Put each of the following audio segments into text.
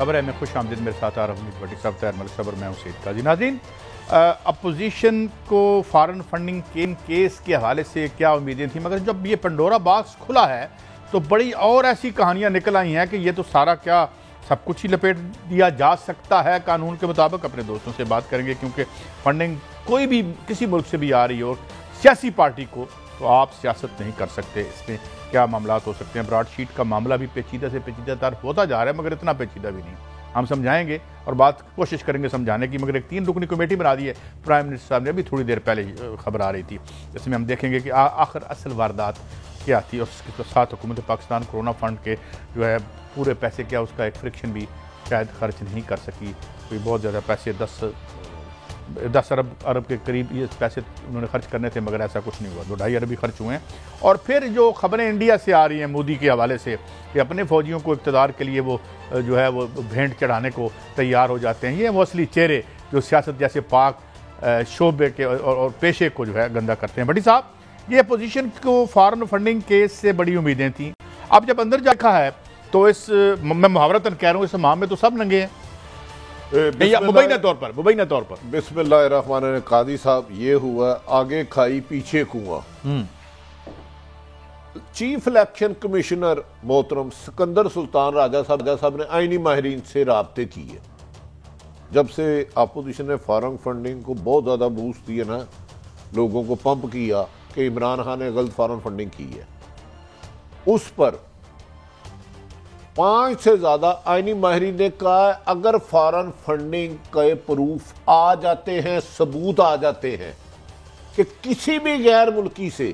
खबर है मैं खुश आमदीद मेरे साथ आ रहा हूँ सब तैयार मलिक सबर मैं हूँ सईद काजी। नाज़रीन, अपोजिशन को फॉरेन फंडिंग केस के हवाले से क्या उम्मीदें थी, मगर जब ये पंडोरा बॉक्स खुला है तो बड़ी और ऐसी कहानियाँ निकल आई हैं कि ये तो सारा क्या सब कुछ ही लपेट दिया जा सकता है कानून के मुताबिक। अपने दोस्तों से बात करेंगे क्योंकि फंडिंग कोई भी किसी मुल्क से भी आ रही हो सियासी पार्टी को, तो आप सियासत नहीं कर सकते। इसमें क्या मामला हो सकते हैं। ब्रॉडशीट का मामला भी पेचीदा से पेचीदा तर होता जा रहा है, मगर इतना पेचीदा भी नहीं। हम समझाएंगे और बात कोशिश करेंगे समझाने की, मगर एक 3 रुकनी कमेटी बना दी है प्राइम मिनिस्टर साहब ने। अभी थोड़ी देर पहले खबर आ रही थी, इसमें हम देखेंगे कि आखिर असल वारदात क्या थी और उसके साथ हुकूमत पाकिस्तान कोरोना फंड के जो है पूरे पैसे क्या उसका एक फ्रिक्शन भी शायद खर्च नहीं कर सकी। कोई बहुत ज़्यादा पैसे 10 अरब के करीब ये पैसे उन्होंने खर्च करने थे, मगर ऐसा कुछ नहीं हुआ। 2-2.5 अरब ही खर्च हुए हैं। और फिर जो खबरें इंडिया से आ रही हैं मोदी के हवाले से कि अपने फौजियों को इक़्तिदार के लिए वो जो है वो भेंट चढ़ाने को तैयार हो जाते हैं, ये वो असली चेहरे जो सियासत जैसे पाक शोबे के और पेशे को जो है गंदा करते हैं। भट्टी साहब, ये अपोजिशन को फॉरेन फंडिंग केस से बड़ी उम्मीदें थी। अब जब अंदर देखा है तो इस मैं मुहावरतन कह रहा हूँ इस मामले में तो सब नंगे हैं मुबैना तौर पर। बिस्मिल्लाहिर्रहमानिर्रहीम। कादी साहब, ये हुआ आगे खाई पीछे कुआं। चीफ इलेक्शन कमिश्नर मोहतरम सिकंदर सुल्तान राजा साहब ने आईनी माहिरीन से राब्ते किए। जब से अपोजिशन ने फॉरेन फंडिंग को बहुत ज़्यादा बूस्ट दिया ना, लोगों को पंप किया कि इमरान खान ने गलत फॉरेन फंडिंग की है, उस पर 5 से ज़्यादा आईनी माहिरीन ने कहा अगर फॉरेन फंडिंग के प्रूफ आ जाते हैं, सबूत आ जाते हैं कि किसी भी गैर मुल्की से,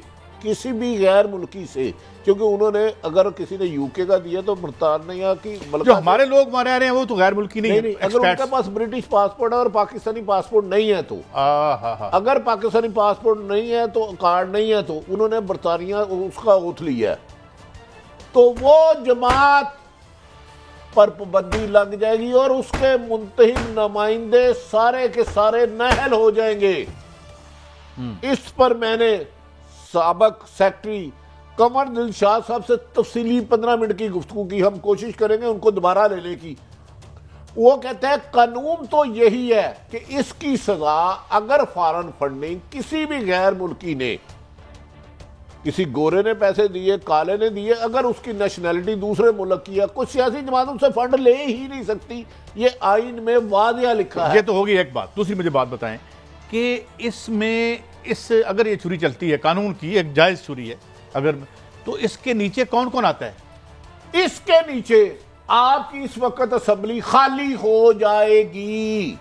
क्योंकि उन्होंने अगर किसी ने यूके का दिया तो बरतानिया की जो हमारे लोग वहां रह रहे हैं वो तो गैर मुल्की नहीं है। अगर उनके पास ब्रिटिश पासपोर्ट है और पाकिस्तानी पासपोर्ट नहीं है तो अगर पाकिस्तानी पासपोर्ट नहीं है तो कार्ड नहीं है तो उन्होंने बरतानिया उसका ओथ लिया है, तो वो जमात पर पाबंदी लग जाएगी और उसके मुंतहिब नुमाइंदे सारे के सारे नाअहल हो जाएंगे। इस पर मैंने साबक सेक्रेटरी कमर दिलशाद साहब से तफसीली 15 मिनट की गुफ्तगू की। हम कोशिश करेंगे उनको दोबारा लेने की। वो कहते हैं कानून तो यही है कि इसकी सजा अगर फॉरेन फंडिंग किसी भी गैर मुल्की ने, किसी गोरे ने पैसे दिए, काले ने दिए, अगर उसकी नेशनैलिटी दूसरे मुल्क की है, कुछ सियासी जमात उनसे फंड ले ही नहीं सकती। ये आइन में वादिया लिखा है। ये तो होगी एक बात। दूसरी मुझे बात बताएं कि इसमें अगर ये छुरी चलती है कानून की, एक जायज छुरी है अगर, तो इसके नीचे कौन कौन आता है? इसके नीचे आपकी इस वक्त असेंबली खाली हो जाएगी।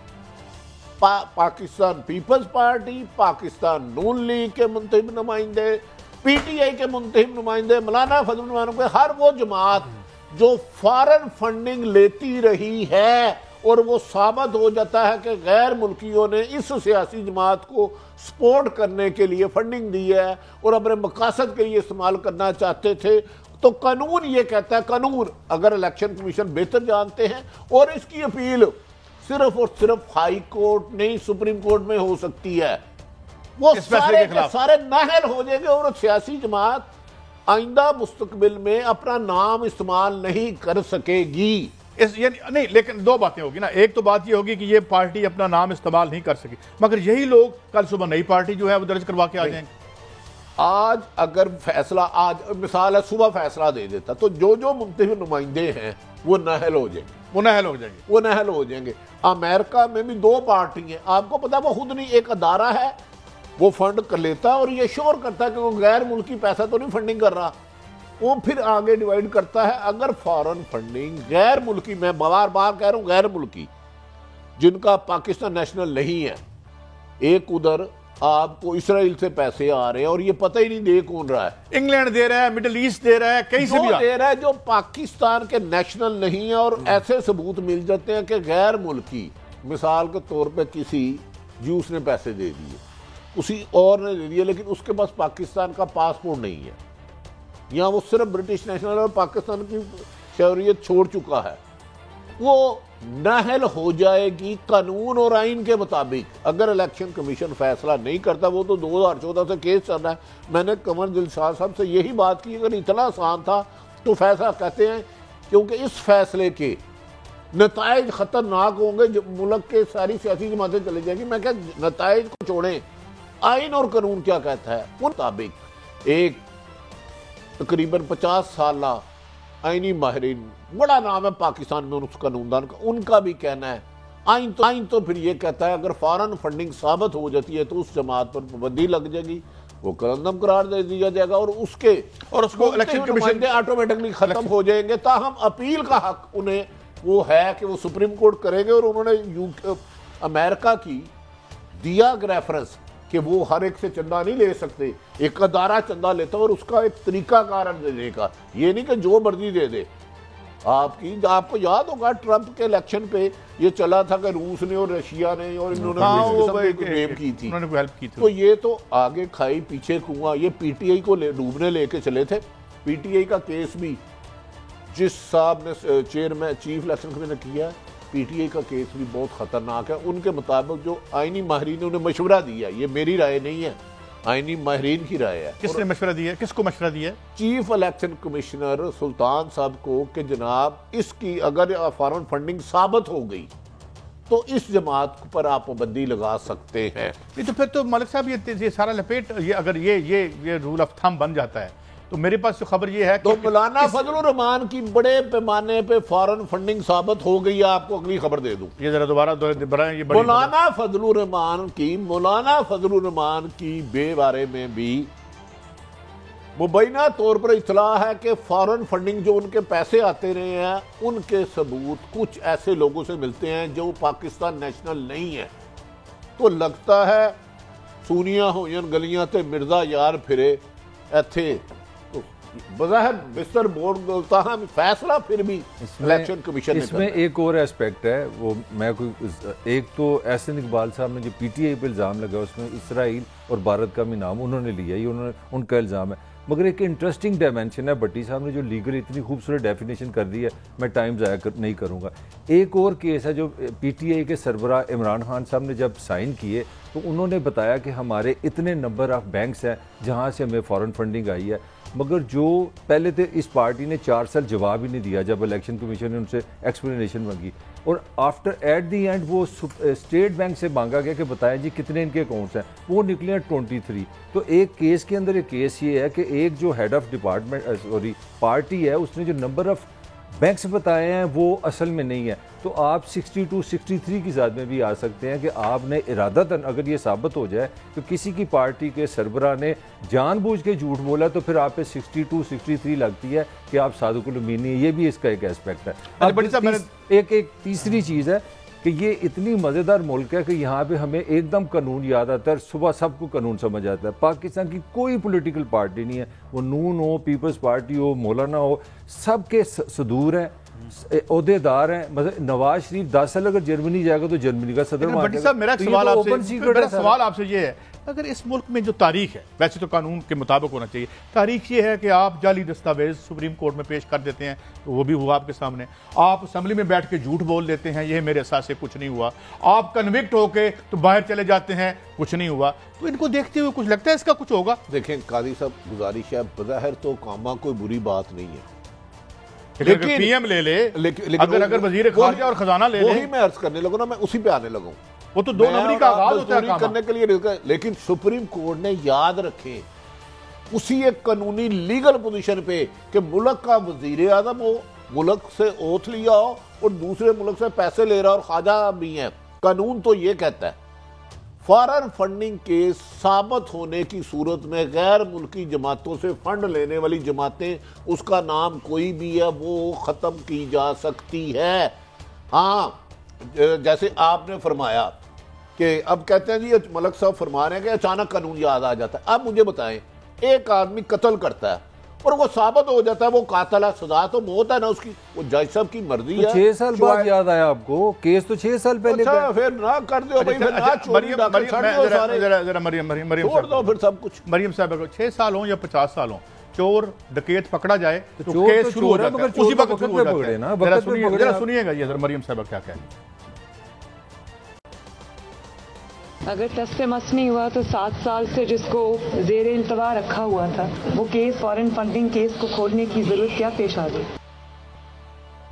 पाकिस्तान पीपल्स पार्टी, पाकिस्तान नून लीग के मुंतहिब नुमाइंदे, पीटीआई के मुंतहिब नुमाइंदे, मौलाना फजल रहमान के, हर वो जमात जो फॉरेन फंडिंग लेती रही है और वो साबित हो जाता है कि गैर मुल्कियों ने इस सियासी जमात को सपोर्ट करने के लिए फंडिंग दी है और अपने मकासद के लिए इस्तेमाल करना चाहते थे, तो कानून ये कहता है, कानून अगर इलेक्शन कमीशन बेहतर जानते हैं, और इसकी अपील सिर्फ और सिर्फ हाई कोर्ट नहीं सुप्रीम कोर्ट में हो सकती है। वो सारे के सारे नाअहल हो जाएंगे और सियासी जमात आइंदा मुस्तकबिल में अपना नाम इस्तेमाल नहीं कर सकेगी। नहीं, लेकिन 2 बातें होगी ना। एक तो बात ये होगी कि ये पार्टी अपना नाम इस्तेमाल नहीं कर सकी, मगर यही लोग कल सुबह नई पार्टी जो है वो दर्ज करवा के आ जाएंगे। आज अगर फैसला, आज मिसाल है सुबह फैसला दे देता तो जो मुंतहिब नुमाइंदे हैं वो नाअहल हो जाएंगे। अमेरिका में भी 2 पार्टी हैं, आपको पता है, वो खुद नहीं, एक अदारा है वो फंड कर लेता है और ये श्योर करता है कि वो गैर मुल्की पैसा तो नहीं फंडिंग कर रहा, वो फिर आगे डिवाइड करता है। अगर फॉरेन फंडिंग गैर मुल्की, मैं बार बार कह रहा हूं गैर मुल्की, जिनका पाकिस्तान नेशनल नहीं है, एक उधर आपको इसराइल से पैसे आ रहे हैं और ये पता ही नहीं दे कौन रहा है, इंग्लैंड दे रहा है, मिडिल ईस्ट दे रहा है, कहीं से भी दे रहा है, जो पाकिस्तान के नेशनल नहीं है। और ऐसे सबूत मिल जाते हैं कि गैर मुल्की, मिसाल के तौर पर किसी जूस ने पैसे दे दिए, उसी और ने दे दिए, लेकिन उसके पास पाकिस्तान का पासपोर्ट नहीं है, यहाँ वो सिर्फ ब्रिटिश नेशनल और पाकिस्तान की शहरियत छोड़ चुका है, वो नाअहल हो जाएगी कानून और आइन के मुताबिक। अगर इलेक्शन कमीशन फैसला नहीं करता, वो तो 2014 से केस चल रहा है। मैंने कमर दिलशाद साहब से यही बात की, अगर इतना आसान था तो फैसला कहते हैं, क्योंकि इस फैसले के नताइज खतरनाक होंगे, जो मुल्क के सारी सियासी जमातें चली जाएंगी। मैं क्या, नताइज को छोड़ें, आइन और कानून क्या कहता है उन मुताबिक एक तकरीबन 50 साल आइनी माहिरीन, बड़ा नाम है पाकिस्तान में उस कानूनदान का, उनका भी कहना है आइन तो फिर ये कहता है अगर फॉरेन फंडिंग साबित हो जाती है तो उस जमात पर पाबंदी लग जाएगी, वो करंदम करार दे दिया जाएगा और उसको इलेक्शन कमीशन ऑटोमेटिकली खत्म हो जाएंगे। ताहम अपील का हक उन्हें वो है कि वो सुप्रीम कोर्ट करेंगे। और उन्होंने अमेरिका की दिया रेफरेंस कि वो हर एक से चंदा नहीं ले सकते, एक अदारा चंदा लेता और उसका एक तरीकाकार देने का, ये नहीं कि जो मर्जी दे दे। आपको याद होगा ट्रंप के इलेक्शन पे ये चला था कि रूस ने और रशिया ने और इन्होंने गेम की थी, हेल्प की थी। तो ये तो आगे खाई पीछे कुआं, ये पीटीआई को डूबने लेके चले थे। पीटीआई का केस भी जिस साहब ने चेयरमैन चीफ इलेक्शन कमीशन किया, पीटीआई का केस भी बहुत खतरनाक है। उनके मुताबिक जो आईनी माहिरीन ने उन्हें मशवरा दिया, ये मेरी राय नहीं है, आईनी माहिरीन की राय है। किसने मशवरा दिया, किसको मशवरा दिया? चीफ इलेक्शन कमिश्नर सुल्तान साहब को कि जनाब इसकी अगर फॉरेन फंडिंग साबित हो गई तो इस जमात पर आप पाबंदी लगा सकते हैं। नहीं तो फिर तो मलिक साहब ये सारा लपेट, ये अगर ये रूल ऑफ थंब बन जाता है तो मेरे पास तो खबर ये है तो मौलाना फजलुर रहमान की बड़े पैमाने पे फॉरेन फंडिंग साबित हो गई है। आपको अगली खबर दे दूं, ये जरा दोबारा दोहराएं। ये मौलाना फजलुर रहमान की बारे में भी मुबैना तौर पर इत्तला है कि फॉरेन फंडिंग जो उनके पैसे आते रहे हैं उनके सबूत कुछ ऐसे लोगों से मिलते हैं जो पाकिस्तान नेशनल नहीं है। तो लगता है सूनिया होयन गलियां ते मिर्जा यार फिरे इथे बज़ाहिर बिस्तर बोर्ड बोलता है फैसला फिर भी इलेक्शन कमीशन इसमें एक और एस्पेक्ट है, वो मैं कोई एक तो एहसन इकबाल साहब ने जो पीटीआई पे इल्ज़ाम लगा उसमें इसराइल और भारत का भी नाम उन्होंने लिया, ये उनका इल्ज़ाम है। मगर एक इंटरेस्टिंग डायमेंशन है, भट्टी साहब ने जो लीगल इतनी खूबसूरत डेफिनेशन कर दी है, मैं टाइम ज़ाया नहीं करूँगा। एक और केस है जो पीटीआई के सरबरा इमरान खान साहब ने जब साइन किए तो उन्होंने बताया कि हमारे इतने नंबर ऑफ बैंक्स हैं जहाँ से हमें फॉरेन फंडिंग आई है। मगर जो पहले तो इस पार्टी ने 4 साल जवाब ही नहीं दिया जब इलेक्शन कमीशन ने उनसे एक्सप्लेनेशन मांगी, और आफ्टर एट दी एंड वो स्टेट बैंक से मांगा गया कि बताएं जी कितने इनके अकाउंट्स हैं, वो निकले हैं 23। तो एक केस के अंदर एक केस ये है कि एक जो हेड ऑफ डिपार्टमेंट पार्टी है उसने जो नंबर ऑफ बैंक्स बताए हैं वो असल में नहीं है। तो आप 62, 63 की ज़ात में भी आ सकते हैं कि आपने इरादतन अगर ये साबित हो जाए तो किसी की पार्टी के सरबरा ने जानबूझ के झूठ बोला तो फिर आप पे 62, 63 लगती है कि आप सादुकुल अमीनी है। ये भी इसका एक एस्पेक्ट है। एक तीसरी चीज़ है कि ये इतनी मज़ेदार मुल्क है कि यहाँ पे हमें एकदम कानून याद आता है, सुबह सबको कानून समझ आता है। पाकिस्तान की कोई पॉलिटिकल पार्टी नहीं है, वो नून हो, पीपल्स पार्टी हो, मौलाना हो, सबके सदूर हैं, ओहदेदार हैं। मतलब नवाज शरीफ 10 साल अगर जर्मनी जाएगा तो जर्मनी का सदर मेरा सवाल आपसे ये है, अगर इस मुल्क में जो तारीख है, वैसे तो कानून के मुताबिक होना चाहिए, तारीख ये है कि आप जाली दस्तावेज सुप्रीम कोर्ट में पेश कर देते हैं तो वो भी हुआ आपके सामने, आप असम्बली में बैठ के झूठ बोल देते हैं ये मेरे साथ से कुछ नहीं हुआ, आप कन्विक्ट होके तो बाहर चले जाते हैं कुछ नहीं हुआ, तो इनको देखते हुए कुछ लगता है इसका कुछ होगा? देखें काजी साहब, गुजारिश है, बज़ाहिर तो कामा कोई बुरी बात नहीं है, लेकिन पीएम ले ले, लेकिन अगर वजीर खारजा और खजाना ले ले, वही मैं अर्ज करने लगूं ना, मैं उसी पे आने लगूं। वो तो 2 नंबरी का आगाज होता है करने के लिए, लेकिन सुप्रीम कोर्ट ने याद रखे उसी एक कानूनी लीगल पोजीशन पे कि मुल्क का वजीर आज़म हो, मुल्क से ओथ लिया हो और दूसरे मुल्क से पैसे ले रहा और खाजा भी है। कानून तो ये कहता है फॉरेन फंडिंग के साबित होने की सूरत में गैर मुल्की जमातों से फंड लेने वाली जमातें, उसका नाम कोई भी है, वो ख़त्म की जा सकती है। हाँ, जैसे आपने फरमाया कि अब कहते हैं जी मलक साहब फरमा रहे हैं कि अचानक कानून याद आ जाता है। अब मुझे बताएं, एक आदमी कत्ल करता है और वो साबित हो जाता है वो कातिल है, सजा तो मौत है ना उसकी, वो जज साहब की मर्जी है। 6 साल बाद याद आया आपको, केस तो 6 साल पहले। अच्छा, फिर ना कर दो भाई, फिर ना चोरी डाकू छाड़ दो सारे, जरा मरियम छोड़ दो फिर सब कुछ। मरियम साहब 6 साल हो या 50 साल हो, चोर डकैत पकड़ा जाए तो केस शुरू हो जाता है, उसी वक्त शुरू हो जाता है। जरा सुनिएगा ये जरा मरियम साहब क्या कहें। अगर टस से मस नहीं हुआ तो 7 साल से जिसको जेर इंतवा रखा हुआ था, वो केस फॉरेन फंडिंग केस को खोलने की जरूरत क्या पेश आ गई?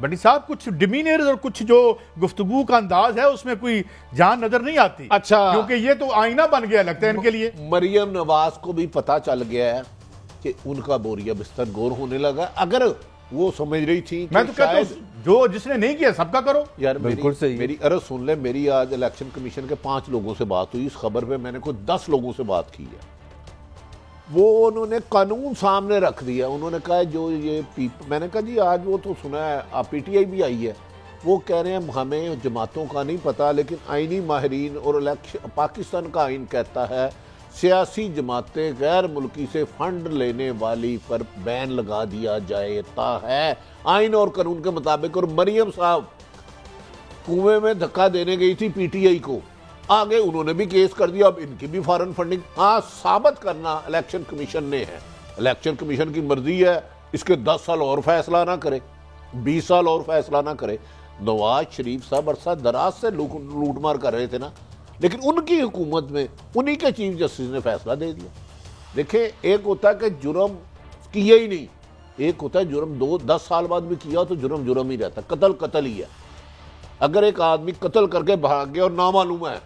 भट्टी साहब कुछ डिमीनर और कुछ जो गुफ्तगू का अंदाज है उसमें कोई जान नजर नहीं आती। अच्छा, क्योंकि ये तो आईना बन गया लगता है इनके लिए। मरियम नवाज को भी पता चल गया है कि उनका बोरिया बिस्तर गौर होने लगा। अगर वो समझ रही थी, मैं तो कहता हूं जो जिसने नहीं किया सबका करो यार। बिल्कुल सही। मेरी अर्ज सुन ले, मेरी आज इलेक्शन कमीशन के 5 लोगों से बात हुई इस खबर पे, मैंने कोई 10 लोगों से बात की है। वो उन्होंने कानून सामने रख दिया। उन्होंने कहा जो ये मैंने कहा जी आज वो तो सुना है, आप पीटीआई भी आई है, वो कह रहे हैं हमें जमातों का नहीं पता, लेकिन आईनी माहिरीन और इलेक्शन पाकिस्तान का आइन कहता है सियासी जमातें गैर मुल्की से फंड लेने वाली पर बैन लगा दिया जाता है आइन और कानून के मुताबिक। और मरियम साहब कुएं में धक्का देने गई थी पीटीआई को, आगे उन्होंने भी केस कर दिया। अब इनकी भी फॉरेन फंडिंग, हाँ साबित करना इलेक्शन कमीशन ने है। इलेक्शन कमीशन की मर्जी है, इसके 10 साल और फैसला ना करे, 20 साल और फैसला ना करे। नवाज शरीफ साहब अरसा दराज से लूट मार कर रहे थे ना, लेकिन उनकी हुकूमत में उन्हीं के चीफ जस्टिस ने फैसला दे दिया। देखिए, एक होता है कि जुर्म किया ही नहीं, एक होता है जुर्म 10 साल बाद भी किया तो जुर्म जुर्म ही रहता, कत्ल कत्ल ही है। अगर एक आदमी कत्ल करके भाग गया और नामालूम है,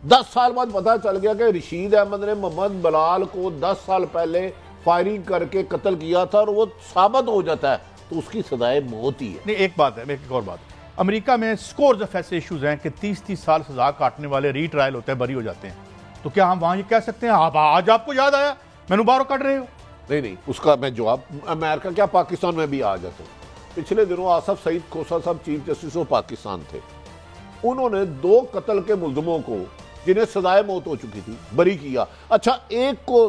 10 साल बाद पता चल गया कि रशीद अहमद ने मोहम्मद बलाल को 10 साल पहले फायरिंग करके कत्ल किया था और वो साबित हो जाता है, तो उसकी सजाए मौत ही है। नहीं, एक बात है, एक और बात, अमेरिका में स्कोर्स ऑफ ऐसे इश्यूज हैं कि 30-30 साल सजा काटने वाले रीट्रायल होते हैं, बरी हो जाते हैं। तो क्या हम वहां ये कह सकते हैं आप आज आपको याद आया मैनू बाहर काट रहे हो? नहीं, उसका मैं जवाब, अमेरिका क्या पाकिस्तान में भी आ जाता हूँ। पिछले दिनों आसफ सईद खोसा साहब चीफ जस्टिस ऑफ पाकिस्तान थे, उन्होंने 2 कत्ल के मुल्जमों को जिन्हें सजाए मौत हो चुकी थी बरी किया। अच्छा, एक को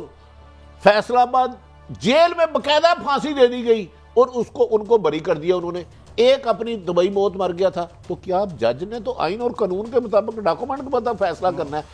फैसलाबाद जेल में बकायदा फांसी दे दी गई और उनको बरी कर दिया उन्होंने। एक अपनी दुबई मौत मर गया था। तो क्या जज ने तो आइन और कानून के मुताबिक डॉक्यूमेंट के पता फैसला करना है?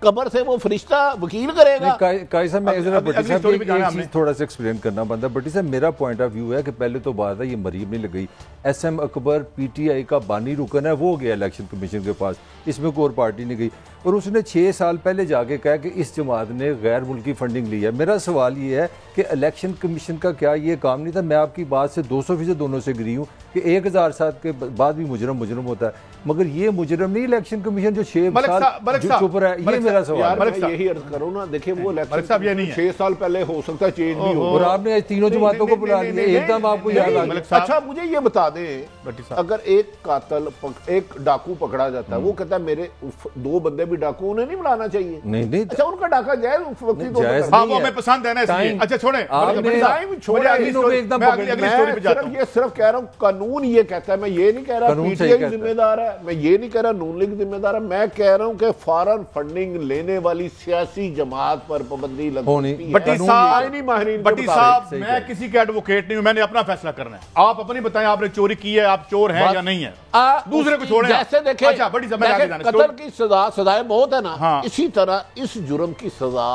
कबर से वो फरिश्ता वकील करेगा? काई साहब, मैं जरा भट्टी साहब एक चीज थोड़ा सा एक्सप्लेन करना बनता है। भट्टी साहब, मेरा पॉइंट ऑफ व्यू है कि पहले तो बात है ये मरीम नहीं लग गई, SM अकबर पीटीआई का बानी रुकन है, वो गया इलेक्शन कमीशन के पास, इसमें कोई और पार्टी नहीं गई, और उसने 6 साल पहले जाके कहा कि इस जमात ने गैर मुल्की फंडिंग ली है। मेरा सवाल ये है कि इलेक्शन कमीशन का क्या ये काम नहीं था? मैं आपकी बात से 200% दोनों से एग्री हूँ कि 1007 के बाद भी मुजरम होता है, मगर ये मुजरम नहीं इलेक्शन कमीशन जो 6 साल चुप रहा है। ये मेरा सवाल है। यही अर्ज करो ना, देखिए वो इलेक्शन 6 साल पहले हो सकता है चेंज भी हो, और आपने तीनों जमातों को बुला लिया, एकदम आपको याद आ गया। अच्छा, मुझे ये बता दें, अगर एक कातल एक डाकू पकड़ा जाता है, वो कहता है मेरे 2 बंदे भी डाकू, उन्हें नहीं बुलाना चाहिए? नहीं। अच्छा, उनका डाका जायज वो हमें पसंद है ना इसलिए। अच्छा छोड़े, ये सिर्फ कह रहा हूँ कानून ये कहता है, मैं ये नहीं कह रहा पीटीआई जिम्मेदार है, मैं ये नहीं कह रहा नून लीग जिम्मेदार है, मैं कह रहा हूँ कि फॉरेन फंडिंग लेने वाली सियासी जमात पर पाबंदी लगनी है। भट्टी साहब, मैं किसी का एडवोकेट नहीं हूं, मैंने अपना फैसला करना है। आप अपनी बताएं, आपने चोरी की है, आप चोर हैं या नहीं है, दूसरे को छोड़ें। जैसे देखें, अच्छा, बड़ी कत्ल की सजाए मौत है ना, इसी तरह इस जुर्म की सजा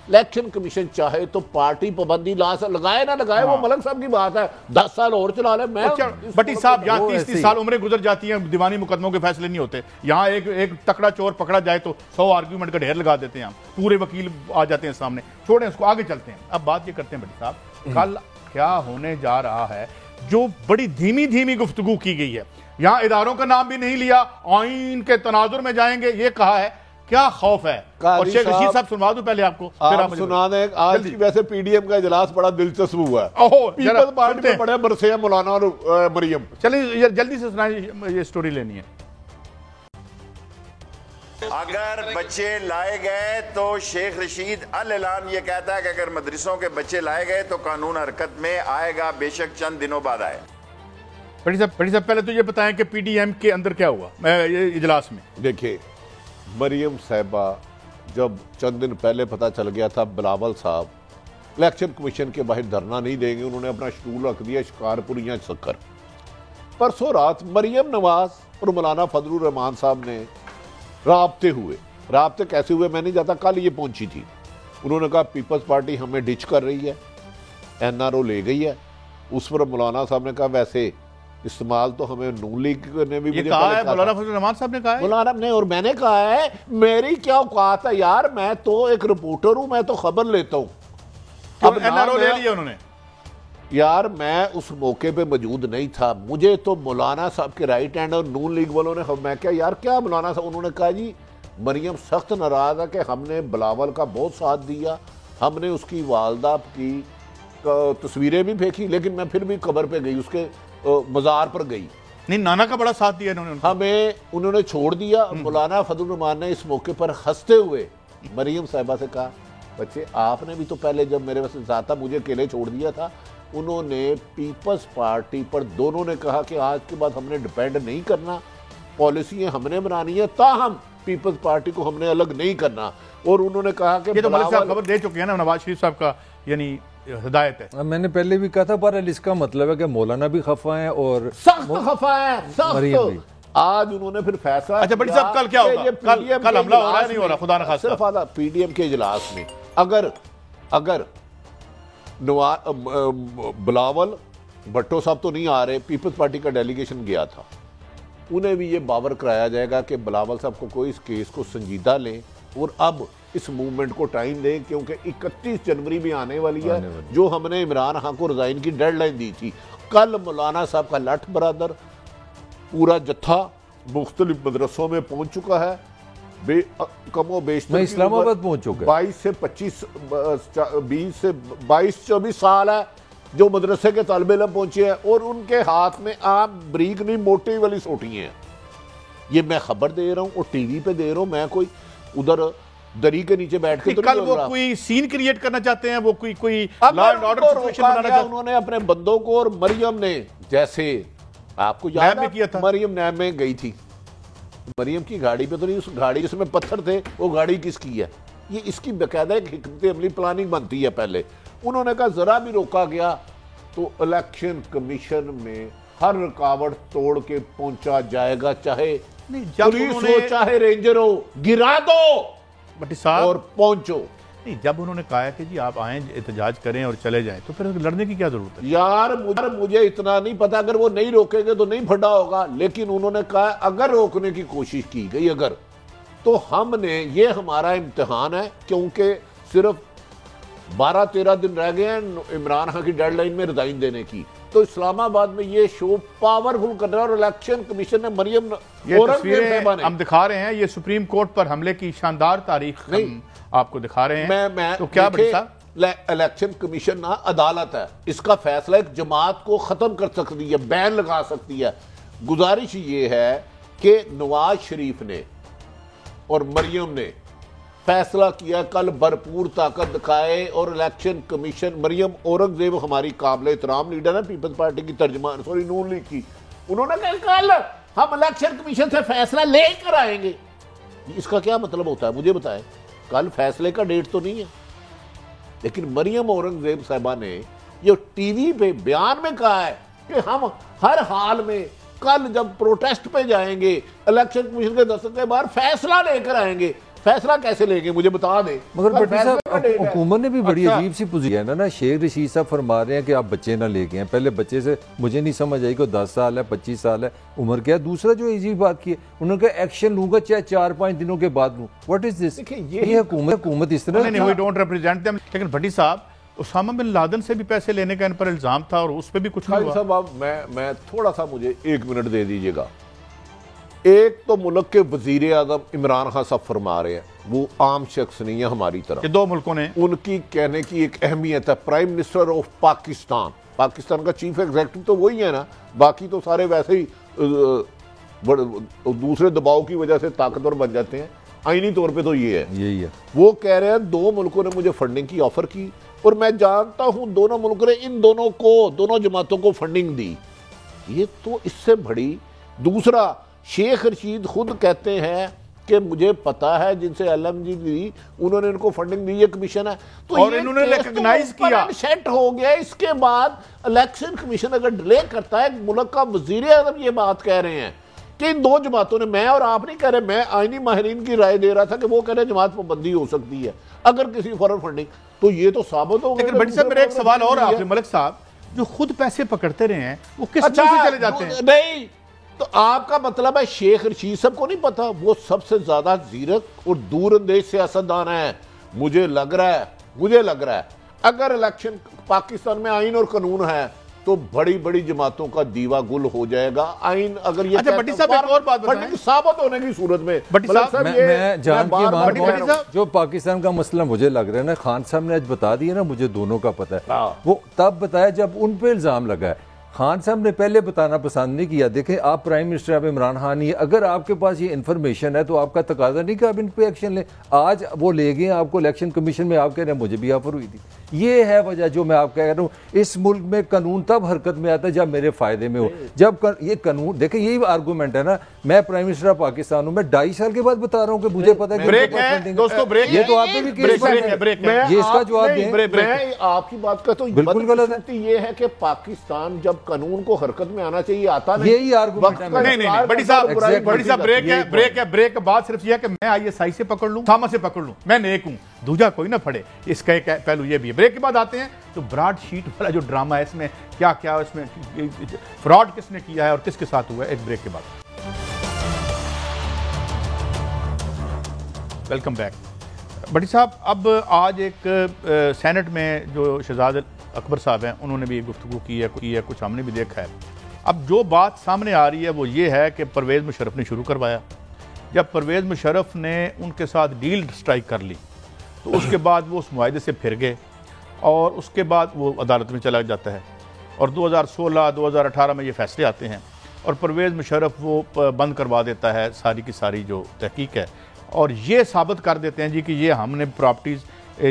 इलेक्शन कमीशन चाहे तो पार्टी पाबंदी लगाए ना लगाए, वो मलक साहब की बात है, 10 साल और चला ले। मैं भट्टी साहब, यहाँ 30-30 साल उम्रें गुजर जाती हैं, दीवानी मुकदमों के फैसले नहीं होते। यहाँ एक तकड़ा चोर पकड़ा जाए तो 100 आर्ग्यूमेंट का ढेर लगा देते हैं, हम पूरे वकील आ जाते हैं सामने। छोड़ें उसको, आगे चलते हैं। अब बात ये करते हैं भट्टी साहब, कल क्या होने जा रहा है जो बड़ी धीमी धीमी गुफ्तगू की गई है। यहाँ इदारों का नाम भी नहीं लिया, आइन के तनाजुर में जाएंगे ये कहा है, क्या खौफ है? और शेख रशीद साहब सुनवा दूं पहले आपको, फिर आप सुना दें। आज की वैसे पीडीएम का इजलास बड़ा दिलचस्प हुआ है, पीपल्स पार्टी में बड़े बरसे मौलाना और मरियम। चलिए जल्दी से सुनाइए, ये स्टोरी लेनी है। अगर बच्चे लाए गए तो शेख रशीद अल ऐलान ये कहता है कि अगर मदरसों के बच्चे लाए गए तो कानून हरकत में आएगा, बेशक चंद दिनों बाद आए। भट्टी साहब पहले तो ये बताएं कि पीडीएम के अंदर क्या हुआ ये इजलास में। देखिए, मरियम साहिबा, जब चंद दिन पहले पता चल गया था बिलावल साहब इलेक्शन कमीशन के बाहर धरना नहीं देंगे, उन्होंने अपना स्टूल रख दिया शिकारपुर या सक्कर। परसों रात मरियम नवाज और मौलाना फजलुर रहमान साहब ने राब्ते कैसे हुए मैं नहीं जाता, कल ये पहुंची थी। उन्होंने कहा पीपल्स पार्टी हमें डिच कर रही है, NRO ले गई है। उस पर मौलाना साहब ने कहा वैसे इस्तेमाल तो हमें नून लीग ने भी कहा है, मौलाना फजलुर रहमान साहब ने कहा है, मौलाना ने, और मैंने कहा है मेरी क्या औकात है यार, मैं तो एक रिपोर्टर हूं, मैं तो खबर लेता हूं। अब NRO ले लिया उन्होंने यार मैं उस मौके पे मौजूद नहीं था, मुझे तो मौलाना साहब के राइट हैंड और नून लीग वालों ने, मैं क्या यार क्या मौलाना साहब, उन्होंने कहा जी मरियम सख्त नाराज है कि हमने बिलावल का बहुत साथ दिया, हमने उसकी वालदा की तस्वीरें भी फेंकी, लेकिन मैं फिर भी कब्र पे गई, उसके मज़ार पर गई, नहीं नाना का बड़ा साथ दिया इन्होंने, हमें उन्होंने छोड़ दिया। मौलाना फजल रहमान ने इस मौके पर हंसते हुए मरियम साहिबा से कहा, बच्चे आपने भी तो पहले जब मेरे वैसे साथ था मुझे अकेले छोड़ दिया था। उन्होंने पीपल्स पार्टी पर दोनों ने कहा कि आज के बाद हमने डिपेंड नहीं करना, पॉलिसियां हमने बनानी है, ताहम पीपल्स पार्टी को हमने अलग नहीं करना। और उन्होंने कहा कि ये तो मलिक साहब खबर दे चुके हैं ना, नवाज शरीफ साहब का यानी हिदायत है। मैंने पहले भी कहा था, पर इसका मतलब है कि मौलाना भी खफा है और सख्त खफा है, सख्त। आज उन्होंने फिर फैसला, अच्छा बड़ी साहब कल क्या होगा, कल हमला हो रहा है नहीं हो रहा, खुदा न खास्ता, सिर्फ आधा पीडीएम के इजलास में अगर बिलावल भट्टो साहब तो नहीं आ रहे, पीपल्स पार्टी का डेलीगेशन गया था, उन्हें भी ये बावर कराया जाएगा कि बिलावल साहब को कोई इस केस को संजीदा लें और अब इस मूवमेंट को टाइम दें, क्योंकि 31 जनवरी भी आने वाली है, जो हमने इमरान खान को रिजाइन की डेडलाइन दी थी। कल मौलाना साहब का लठ बरादर पूरा जत्था मुख्तलिफ मदरसों में पहुंच चुका है, कमो बेशतर इस्लामाबाद पहुंच चुका है, 22 से 25 20 से 22-24 साल है जो मदरसे के तालिब इल्म पहुंचे हैं, और उनके हाथ में आम ब्रीक नहीं मोटी वाली सोटी हैं। ये मैं खबर दे रहा हूं और टीवी पे दे रहा हूं, मैं कोई उधर दरी के नीचे बैठ के तो कल वो कोई सीन क्रिएट करना चाहते हैं, वो कोई लॉ एंड ऑर्डर सिचुएशन बनाना चाहते हैं। उन्होंने अपने बंदों को, और मरियम ने, जैसे आपको याद है किया था, मरियम नैब में गई थी, मरियम की गाड़ी पे तो नहीं, उस गाड़ी जिसमें पत्थर थे वो गाड़ी किसकी है, ये इसकी बाकायदा एक हिकमत अमली प्लानिंग बनती है। पहले उन्होंने कहा जरा भी रोका गया तो इलेक्शन कमीशन में हर रुकावट तोड़ के पहुंचा जाएगा, चाहे पुलिस हो चाहे रेंजर हो, गिरा दो भट्टी साहब और पहुंचो। नहीं, जब उन्होंने कहा कि जी आप आए एहतजाज करें और चले जाएं, तो फिर लड़ने की क्या जरूरत है? यार मुझे इतना नहीं पता, अगर वो नहीं रोकेंगे तो नहीं फटा होगा, लेकिन उन्होंने कहा अगर रोकने की कोशिश की गई अगर, तो हमने, ये हमारा इम्तिहान है, क्योंकि सिर्फ 12-13 दिन रह गए हैं इमरान खान की डेडलाइन में रिजाइन देने की, तो इस्लामाबाद में ये शो पावरफुल कर रहा है। और इलेक्शन कमीशन ने मरियम हम दिखा रहे हैं, ये सुप्रीम कोर्ट पर हमले की शानदार तारीख हम आपको दिखा रहे हैं। मैं तो क्या बड़ी साहब, इलेक्शन कमीशन ना अदालत है, इसका फैसला एक जमात को खत्म कर सकती है, बैन लगा सकती है। गुजारिश ये है कि नवाज शरीफ ने और मरियम ने फैसला किया, कल भरपूर ताकत दिखाए, और इलेक्शन कमीशन, मरियम औरंगजेब हमारी काबिल एहतराम लीडर है पीपल्स पार्टी की तर्जमान, सॉरी नून लीग की, उन्होंने कहा कल हम इलेक्शन कमीशन से फैसला लेकर आएंगे। इसका क्या मतलब होता है मुझे बताएं? कल फैसले का डेट तो नहीं है, लेकिन मरियम औरंगजेब साहिबा ने ये टीवी पे बयान में कहा है कि हम हर हाल में कल जब प्रोटेस्ट पे जाएंगे इलेक्शन कमीशन के दस्तक के बाहर फैसला लेकर आएंगे। फैसला कैसे लेंगे मुझे बता दें। मगर भट्टी साहब, हुकूमत ने भी बड़ी अजीब सी पोजीशन है ना। शेख रशीद साहब फरमा रहे हैं कि आप बच्चे ना लेके हैं, पहले बच्चे से मुझे नहीं समझ आई कि 10 साल है 25 साल है उम्र क्या है। दूसरा जो अजीब बात की है, उन्होंने कहा एक्शन लूंगा चाहे 4-5 दिनों के बाद लूं। What is this? ये हुकूमत इस तरह नहीं, वी डोंट रिप्रेजेंट देम। लेकिन भट्टी साहब, उसामा बिन लादेन से भी पैसे लेने का इन पर इल्जाम था और उस पर भी कुछ नहीं हुआ। साहब अब मैं थोड़ा सा, मुझे 1 मिनट दे दीजिएगा। एक तो मुल्क के वजीर आजम इमरान खान साहब फरमा रहे हैं, वो आम शख्स नहीं है हमारी तरह। 2 मुल्कों ने उनकी कहने की एक अहमियत है। Prime minister of Pakistan, Pakistan का चीफ एग्जीक्यूटिव तो वही है ना, बाकी तो सारे वैसे ही दूसरे दबाव की वजह से ताकतवर बन जाते हैं। आईनी तौर पे तो ये है, यही है। वो कह रहे हैं 2 मुल्कों ने मुझे फंडिंग की ऑफर की और मैं जानता हूं दोनों मुल्कों ने इन दोनों जमातों को फंडिंग दी। ये तो इससे बड़ी। दूसरा, शेख रशीद खुद कहते हैं कि मुझे पता है जिनसे LMG ली उन्होंने इनको फंडिंग दी, ये कमीशन है। तो और इन्होंने रिकॉग्नाइज किया, सेट हो गया। इसके बाद इलेक्शन कमीशन अगर डिले करता है, मुल्क का वजीर आजम ये बात कह रहे हैं कि इन 2 जमातों ने, मैं और आप नहीं कह रहे, मैं आईनी माहिरीन की राय दे रहा था कि वो कह रहे जमात पाबंदी हो सकती है अगर किसी फॉरेन फंडिंग, तो ये तो साबित हो गया। लेकिन बड़ी साहब, मेरा एक सवाल और है आपसे, मलिक साहब जो खुद पैसे पकड़ते रहे हैं वो किस तरह से चले जाते हैं? नहीं, तो आपका मतलब है शेख रशीद साहब को नहीं पता? वो सबसे ज्यादा जीरक और दूरअंदेज सियासतदान है। मुझे लग रहा है अगर इलेक्शन पाकिस्तान में आइन और कानून है तो बड़ी बड़ी जमातों का दीवा गुल हो जाएगा। आइन अगर ये अच्छा, भट्टी साहब एक और बात बताएं, साबित होने की सूरत में भट्टी साहब, मैं जान के भट्टी साहब, जो पाकिस्तान का मसला मुझे लग रहा है ना, खान साहब ने आज बता दिया ना, मुझे दोनों का पता है। वो तब बताया जब उन पे इल्जाम लगा है। खान साहब ने पहले बताना पसंद नहीं किया। देखें, आप प्राइम मिनिस्टर, आप इमरान खान ही, अगर आपके पास ये इन्फॉर्मेशन है तो आपका तकाजा नहीं कि आप इन पे एक्शन लें। आज वो ले गए आपको इलेक्शन कमीशन में, आप कह रहे हैं मुझे भी ऑफर हुई थी। ये है वजह जो मैं आपको कह रहा हूँ, इस मुल्क में कानून तब हरकत में आता है जब मेरे फायदे में हो। जब ये कानून, देखें यही आर्गूमेंट है ना, मैं प्राइम मिनिस्टर ऑफ पाकिस्तान हूँ, मैं 2.5 साल के बाद बता रहा हूँ कि मुझे पता है। ब्रेक है दोस्तों, ब्रेक। ये तो आपने भी ये इसका जवाब दें। मैं आपकी बात करता हूँ, बिल्कुल गलत है। ये है कि पाकिस्तान जब कानून को हरकत में आना चाहिए आता नहीं। यही आर्गुमेंट है। नहीं, बड़ी साहब ब्रेक है। ब्रेक का बात सिर्फ यह है कि मैं ISI से पकड़ लूं, थामा से पकड़ लूं, मैं नेक हूं, दूजा कोई ना फड़े। इसका एक पहलू ये भी है। ब्रेक के बाद आते हैं तो ब्रॉड शीट वाला जो ड्रामा है, इसमें क्या क्या, इसमें फ्रॉड किसने किया है और किसके साथ हुआ है, एक ब्रेक के बाद। Welcome back. बड़ी साहब, अब आज एक सेनेट में जो शहजाद अकबर साहब हैं, उन्होंने भी गुफ्तगू की है, कुछ हमने भी देखा है। अब जो बात सामने आ रही है वो ये है कि परवेज़ मुशर्रफ ने शुरू करवाया। जब परवेज़ मुशर्रफ ने उनके साथ डील स्ट्राइक कर ली तो उसके बाद वो उस मुआहदे से फिर गए और उसके बाद वो अदालत में चला जाता है और 2016-2018 में ये फैसले आते हैं और परवेज़ मुशर्रफ वो बंद करवा देता है सारी की सारी जो तहकीक है और ये साबित कर देते हैं जी कि ये हमने प्रॉपर्टीज़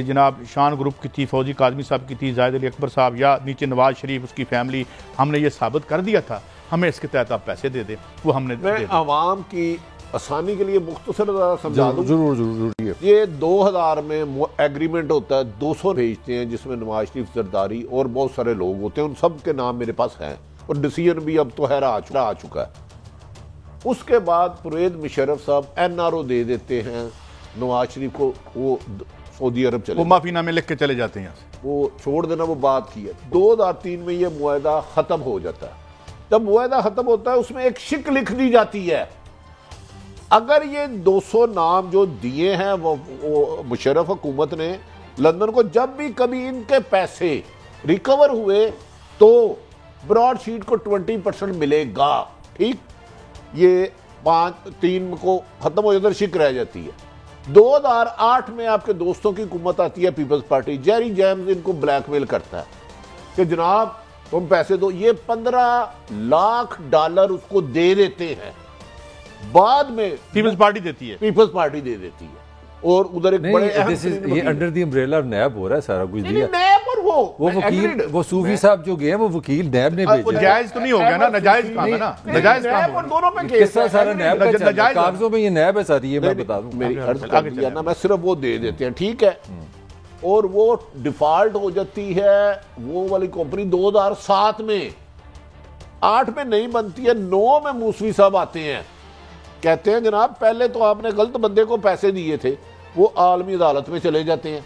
जनाब शान ग्रुप की थी, फौजी काजमी साहब की थी, जाहिद अली अकबर साहब या नीचे नवाज शरीफ उसकी फैमिली, हमने ये साबित कर दिया था, हमें इसके तहत आप पैसे दे दें। वो हमने आवाम की आसानी के लिए मुख्तसर समझा दूं। जरूर। ये 2000 में एग्रीमेंट होता है, 200 भेजते हैं जिसमें नवाज शरीफ, जरदारी और बहुत सारे लोग होते हैं, उन सब के नाम मेरे पास हैं और डिसीजन भी अब तो हैरा आ चुका है। उसके बाद परवेज़ मुशर्रफ साहब NRO दे देते हैं नवाज शरीफ को, वो सऊदी अरब चले, वो माफीनामे लिख के चले जाते हैं यहाँ से, वो छोड़ देना, वो बात की है। 2003 में ये मुआहदा खत्म हो जाता है। जब मुआहदा खत्म होता है उसमें एक शिक लिख दी जाती है, अगर ये 200 नाम जो दिए हैं वो मुशर्रफ हुकूमत ने लंदन को, जब भी कभी इनके पैसे रिकवर हुए तो ब्रॉड शीट को 20% मिलेगा। ठीक, ये 5-3 को खत्म हो जाता है, शिक रह जाती है। 2008 में आपके दोस्तों की हुकूमत आती है, पीपल्स पार्टी, जेरी जेम्स इनको ब्लैकमेल करता है कि जनाब तुम पैसे दो, ये $15 लाख उसको दे देते हैं। बाद में पीपल्स पार्टी देती है, पीपल्स पार्टी दे देती है और उधर एक बड़े ये अंडर द अम्ब्रेला ऑफ नैब हो रहा है सारा कुछ दिया। नैब और वो वकील, वो सूफी साहब जो गए वो वकील नैब ने भेजा। जायज तो नहीं हो गया ना, नाजायज काम है ना, नाजायज काम और दोनों पे किस्सा सारा नैब का चल रहा है, कागजों में ये नैब है सारी, ये मैं बता दूं। मेरी अर्ज कर दिया ना, मैं सिर्फ वो दे देते हैं, ठीक है, और वो डिफॉल्ट हो जाती है वो वाली कंपनी 2007 में, 8 में नहीं बनती है, 9 में मूसवी साहब आते हैं, कहते हैं जनाब पहले तो आपने गलत बंदे को पैसे दिए थे, वो आलमी अदालत में चले जाते हैं।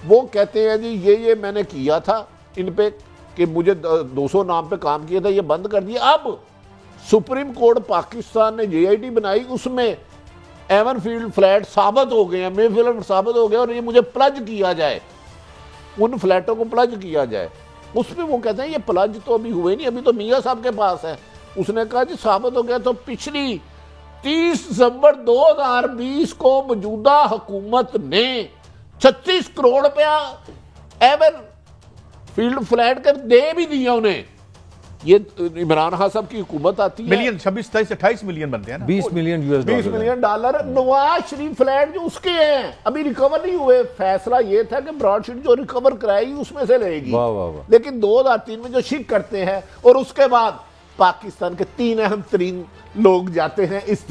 वो कहते हैं जी ये मैंने किया था इन पे कि मुझे 200 नाम पे काम किया था, ये बंद कर दिया। अब सुप्रीम कोर्ट पाकिस्तान ने JIT बनाई, उसमें एवनफील्ड फ्लैट साबित हो गए हैं, मेफील्ड साबित हो गया और ये मुझे प्लज किया जाए, उन फ्लैटों को प्लज किया जाए। उसमें वो कहते हैं ये प्लज तो अभी हुए नहीं, अभी तो मियाँ साहब के पास है। उसने कहा जी साबित हो गया तो पिछली 30 दिसंबर 2020 को मौजूदा हुकूमत ने 36 करोड़ रुपया एवन फील्ड फ्लैट कर दे भी दिया उन्हें। ये इमरान खान साहब की हुकूमत आती है, मिलियन 26, 27, 28 मिलियन बनते हैं ना, $20 million $20 million. Nawaz Sharif flat जो उसके हैं अभी रिकवर नहीं हुए। फैसला ये था कि ब्रॉडशीट जो रिकवर कराएगी उसमें से लेगी, लेकिन 2003 में जो शिक करते हैं और उसके बाद पाकिस्तान के 3 अहम तरीन लोग जाते हैं इस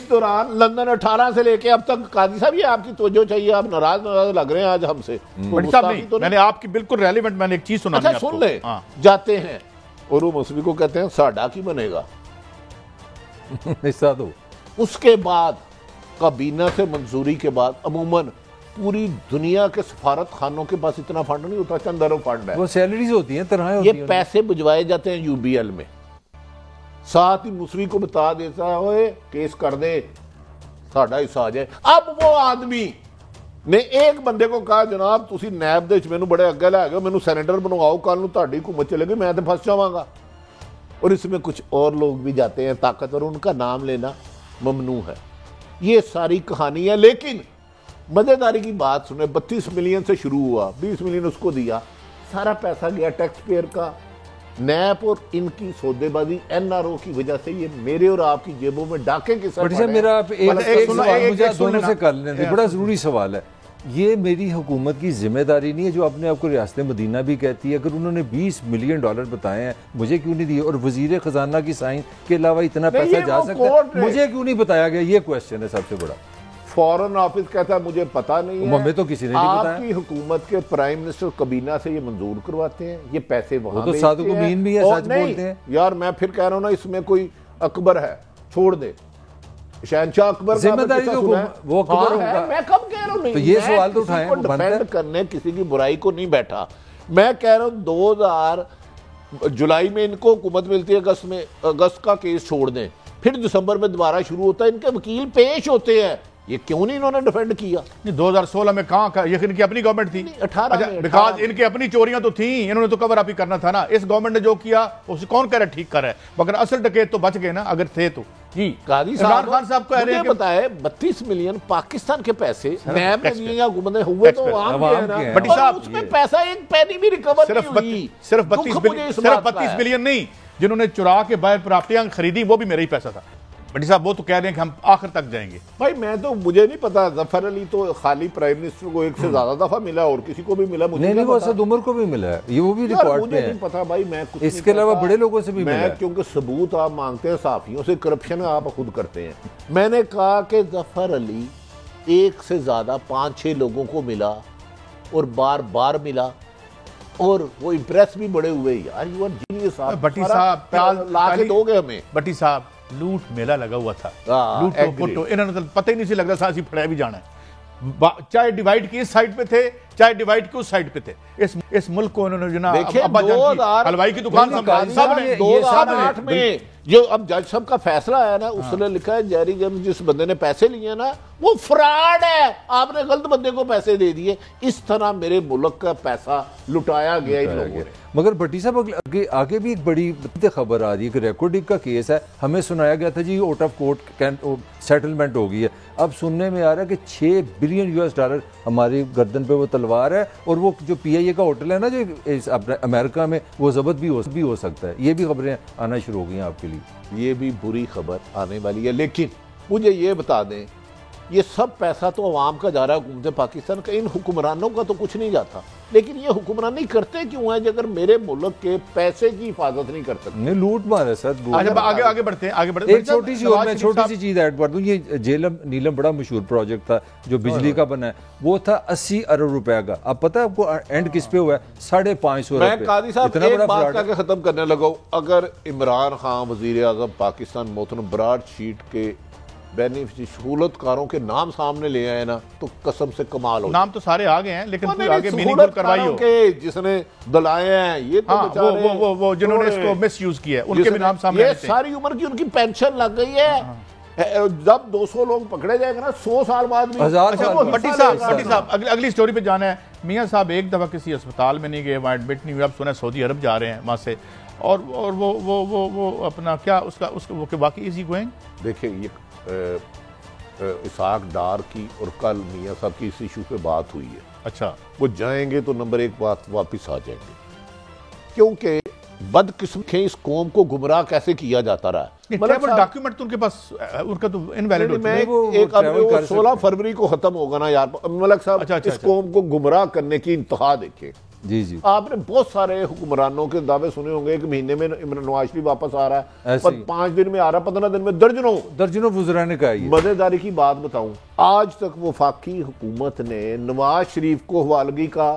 दौरान लंदन 18 से लेके अब तक। काजी साहब ये आपकी तवज्जो चाहिए, आप नाराज लग रहे हैं आज हमसे। तो मैंने आपकी बिल्कुल रेलेवेंट मैंने एक चीज सुनानी अच्छा सुन ले। जाते हैं और वो मौसवी को कहते हैं साडा की बनेगा हिस्सा दो। उसके बाद काबीना से मंजूरी के बाद अमूमन पूरी दुनिया के सफारत खानों के पास इतना फंड नहीं होता, चंद अरब फंड है, वो सैलरीज होती हैं, तनख्वाहें होती ये हैं, पैसे भिजवाए जाते हैं UBL में। साथ ही मुसवी को बता देता है केस कर दे साडा हिस्सा आ जाए। अब वो आदमी ने एक बंदे को कहा जनाब तुसी नैब दे मैनू बड़े अगे लै गए, मैनू सैनेटर बनवाओ, कल नूं तुहाडी हुकूमत चलेगी, मैं तो फंस जावांगा। और इसमें कुछ और लोग भी जाते हैं ताकतवर, उनका नाम लेना ममनू है। ये सारी कहानी है। लेकिन मजेदारी की बात सुने, 32 मिलियन से शुरू हुआ, 20 मिलियन उसको दिया, सारा पैसा गया टैक्स पेयर का। नैप और इनकी सौदेबाजी एनआरओ की वजह से ये मेरे और आपकी जेबों में डाके के साथ। मेरा एक सवाल मुझे दोनों से कर लेने दे, बड़ा जरूरी सवाल है। ये मेरी हुकूमत की जिम्मेदारी नहीं है जो अपने आपको रियासत मदीना भी कहती है, अगर उन्होंने 20 मिलियन डॉलर बताए हैं मुझे क्यों नहीं दिए, और वजीर खजाना की साइन के अलावा इतना पैसा जा सकता है, मुझे क्यों नहीं बताया गया, ये क्वेश्चन है सबसे बड़ा। फॉरेन ऑफिस कहता है मुझे पता नहीं है, हमें तो किसी ने नहीं बताया। आपकी हुकूमत के प्राइम मिनिस्टर कबीना से ये मंजूर करवाते हैं, ये पैसे वहां तो सादुक अमीन भी है, सच बोलते हैं यार। मैं फिर कह रहा हूं ना, इसमें कोई अकबर है, छोड़ दे, शहनशाह अकबर जिम्मेदारी तो वो अकबर होगा। मैं कब कह रहा हूं, तो ये सवाल तो उठाएं, डिफेंड करने किसी की बुराई को नहीं बैठा। मैं कह रहा हूं 2000 जुलाई में इनको हुकूमत मिलती है, अगस्त का केस छोड़ दें, फिर दिसंबर में दोबारा शुरू होता है, इनके वकील पेश होते हैं, ये क्यों नहीं इन्होंने डिफेंड किया? 2016 में कहां, ये इनकी अपनी गवर्नमेंट थी, 18 बिकॉज इनकी अपनी चोरियां तो थी, इन्होंने तो कवर अप ही करना था ना। इस गवर्नमेंट ने जो किया उसे कौन कह रहा है ठीक कर रहा है, मगर असल डकैत तो बच गए ना, अगर थे तो। जी काजी इमरान खान साहब कह रहे हैं पता है 32 मिलियन पाकिस्तान के पैसे नैब में दिए या हुकूमत हुए तो आम के हैं ना, बटी साहब उसमें पैसा एक पैनी भी रिकवर नहीं हुई। सिर्फ 32 बिलियन नहीं, जिन्होंने चुरा के बाहर प्रॉपर्टियां खरीदी वो भी मेरा ही पैसा था। बटी साहब वो तो कह रहे हैं कि हम आखिर तक जाएंगे। भाई मैं तो, मुझे नहीं पता, जफर अली तो खाली प्राइम मिनिस्टर को एक से ज्यादा दफा मिला और किसी को भी मिला, मुझे नहीं, वो असद उमर को भी मिला है, ये वो भी रिकॉर्ड पे है। नहीं पता भाई, मैं कुछ इसके अलावा बड़े लोगों से भी मिला है, क्योंकि सबूत आप मांगते हैं सहाफियों से, करप्शन आप खुद करते हैं। मैंने कहा कि जफर अली एक से ज्यादा 5-6 लोगों को मिला और बार बार मिला, और वो इम्प्रेस भी बड़े हुए, यार यू आर जीनियस। बटी साहब ला के दोगे हमें? बटी साहब लूट मेला लगा हुआ था, लूट पुटो, इन्होंने तो पता ही नहीं से लग रहा था असी फड़ा भी जाना है, चाहे डिवाइड की इस साइड पे थे चाहे डिवाइड की उस साइड पे थे। इस मुल्क को इन्होंने हलवाई की दुकान संभाली। 2008 में जो अब जज साहब का फैसला आया ना, उसने लिखा है जेरी जेम्स जिस बंदे ने पैसे लिए ना वो फ्रॉड है, आपने गलत बंदे को पैसे दे दिए। इस तरह मेरे मुल्क का पैसा लुटाया गया इन लोगों ने। मगर भट्टी साहब आगे भी एक बड़ी खबर आ रही है कि रिकॉर्डिंग का केस है, हमें सुनाया गया था जी आउट ऑफ कोर्ट सेटलमेंट हो गई है, अब सुनने में आ रहा है कि 6 बिलियन US डॉलर हमारी गर्दन पे वो तलवार है, और वो जो PIA का होटल है ना जो अमेरिका में, वो जब्त भी हो सकता है। ये भी खबरें आना शुरू हो गई हैं आपके लिए, ये भी बुरी खबर आने वाली है। लेकिन मुझे ये बता दें, ये सब पैसा तो अवाम का जा रहा है हुकूमत पाकिस्तान का, इन हुक्मरानों का तो कुछ नहीं जाता। लेकिन ये हुक्मरानी करते क्यों हैं अगर मेरे मुल्क के पैसे की हिफाजत नहीं कर सकते? नहीं, लूट मार है सर। आगे बढ़ते हैं। एक छोटी सी चीज ऐड कर दूं, ये जेलम नीलम बड़ा मशहूर प्रोजेक्ट था जो बिजली का बना है, वो था 80 अरब रुपए का। अब पता है आपको एंड किस पे हुआ है? 550 रुपए। मैं कादी साहब एक बात करके खत्म करने लगा, अगर इमरान खान वजीर आजम पाकिस्तान मोहतरम ब्रॉड शीट के बेनिफिशियरी सहूलतकारों के नाम सामने ले आए ना, तो कसम से कमाल हो। नाम तो सारे आ गए हैं, लेकिन आगे मीनिंगफुल करवाई हो के जिसने दलाए हैं, ये तो बेचारे वो जिन्होंने इसको मिसयूज किया है उनके भी नाम सामने। ये सारी उम्र की उनकी पेंशन लग गई है। जब 200 लोग पकड़े जाएंगे ना 100 साल बाद भी। भट्टी साहब अगली स्टोरी पे जाना है। मियां साहब एक दफा किसी अस्पताल में नहीं गए, वहां एडमिट नहीं हुए, अब सुना सऊदी अरब जा रहे हैं वहां से, और वो अपना क्या उसका वो वाकई इजी गोइंग। देखिए ये इसाक डार की और कल मियां साहब की इस इशू पे बात हुई है। अच्छा, वो जाएंगे तो नंबर 1 बात वापस आ जाएंगे, क्योंकि बदकिस्मत के इस कौम को गुमराह कैसे किया जाता रहा है। डॉक्यूमेंट तो उनके पास, उनका तो इनवैलिड हो गया। एक 16 फरवरी को खत्म होगा ना यार मलक साहब। इस कौम को गुमराह करने की इंतहा देखे। जी आपने बहुत सारे हुक्मरानों के दावे सुने होंगे, 1 महीने में इमरान नवाज शरीफ वापस आ रहा है, पर 5 दिन में आ रहा है, 15 दिन में दर्जनों वज़रा ने कहा। मजेदारी की बात बताऊं, आज तक वफाकी हुकूमत ने नवाज शरीफ को हवालगी का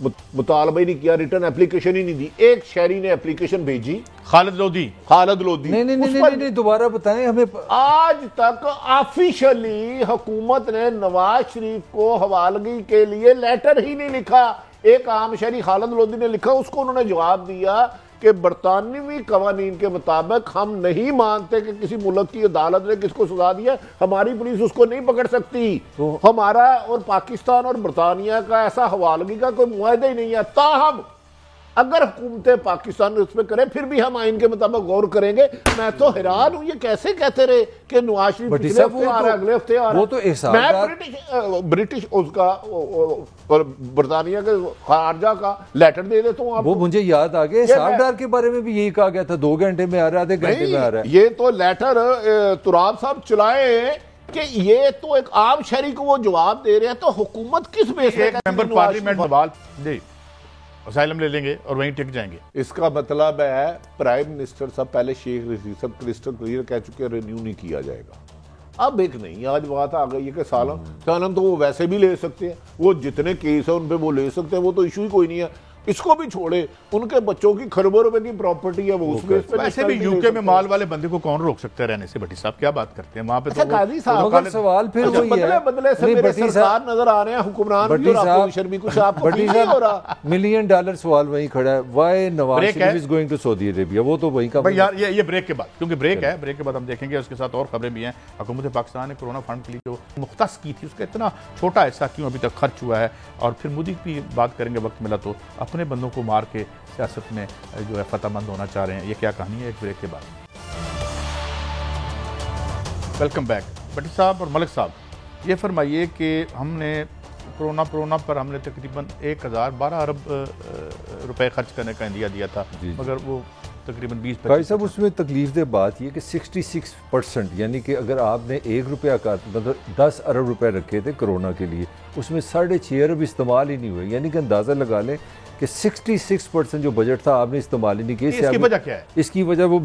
मुतालबा ही नहीं किया, रिटर्न एप्लीकेशन ही नहीं दी। एक शहरी ने एप्लीकेशन भेजी, खालिद लोधी। नहीं, दोबारा बताएं हमें। आज तक ऑफिशियली हुकूमत ने नवाज शरीफ को हवालगी के लिए लेटर ही नहीं लिखा। एक आम शहरी खालिद लोधी ने लिखा, उसको उन्होंने जवाब दिया कि बरतानवी कवानीन के मुताबिक हम नहीं मानते कि किसी मुल्क की अदालत ने किसको सजा दिया, हमारी पुलिस उसको नहीं पकड़ सकती। तो हमारा और पाकिस्तान और बरतानिया का ऐसा हवालगी का कोई मुआहदा ही नहीं है। ताहम अगर हुकूमत पाकिस्तान उस पर करे फिर भी हम आइन के मुताबिक गौर करेंगे। मैं तो हैरान हूं, ये कैसे कहते रहे कि नवाज शरीफ पिछले हफ्ते आ रहा है, अगले हफ्ते आ रहा है। मैं ब्रिटिश उसका बरतानिया के खारजा का लेटर दे देता हूँ आपको। वो मुझे याद आ गया, साफडार के बारे में भी यही कहा गया था, 2 घंटे में आ रहा है, आधे घंटे में आ रहा है। ये तो लेटर तुराब साहब चलाए कि ये तो एक आम शहरी को वो जवाब दे रहे हैं, तो हुकूमत किस बेस पे? मेंबर पार्लियामेंट सवाल जी असाइलम ले लेंगे और वहीं टिक जाएंगे। इसका मतलब है प्राइम मिनिस्टर साहब पहले शेख रशीद साहब क्रिस्टल क्लियर कह चुके हैं रिन्यू नहीं किया जाएगा। अब एक नहीं, आज बात आ गई है कि सालन तो वो वैसे भी ले सकते हैं, वो जितने केस है उन पे वो ले सकते हैं, वो तो इशू ही कोई नहीं है। इसको भी छोड़े, उनके बच्चों की खरबों रुपए की प्रॉपर्टी है, वो उस बेस पे वैसे भी यूके में माल वाले बंदे को कौन रोक सकते हैं रहने से? भट्टी साहब क्या बात करते हैं वहां पे? तो काजी साहब सवाल फिर वही है, बदले से मेरे सरकार नजर आ रहे हैं, हुक्मरान भी और अपोजिशन भी, कुछ आपको फील नहीं हो रहा? $1 मिलियन सवाल वही खड़ा है, why Nawaz Sharif is going to Saudi Arabia? वो तो वही का भाई यार, ये ब्रेक के बाद, क्योंकि ब्रेक है, ब्रेक के बाद हम देखेंगे, उसके साथ और खबरें भी हैं। हुकूमत पाकिस्तान ने कोरोना फंड के लिए जो मुख्तस की थी उसका इतना छोटा हिस्सा क्यों अभी तक खर्च हुआ है, और फिर मोदी की बात करेंगे वक्त मिला तो, अपने बंदों को मार के सियासत में जो है फतहमंद होना चाह रहे हैं। ये क्या कहानी है? एक ब्रेक के बाद। Welcome back. भट्टी साहब और मलिक साहब, ये फरमाइए कि हमने कोरोना पर हमने तकरीबन 1012 अरब रुपए खर्च करने का इंडिया दिया था, मगर वो तकरीबन 20। भाई साहब, उसमें तकलीफ दे बात ये कि 66%, यानी कि अगर आपने ₹1 का मतलब 10 अरब रुपए रखे थे कोरोना के लिए, उसमें 6.5 अरब इस्तेमाल ही नहीं हुए। यानी कि अंदाज़ा लगा लें कि 66% जो बजट था आपने इस्तेमाल ही नहीं किया। इसकी वजह क्या है? इसकी वजह वो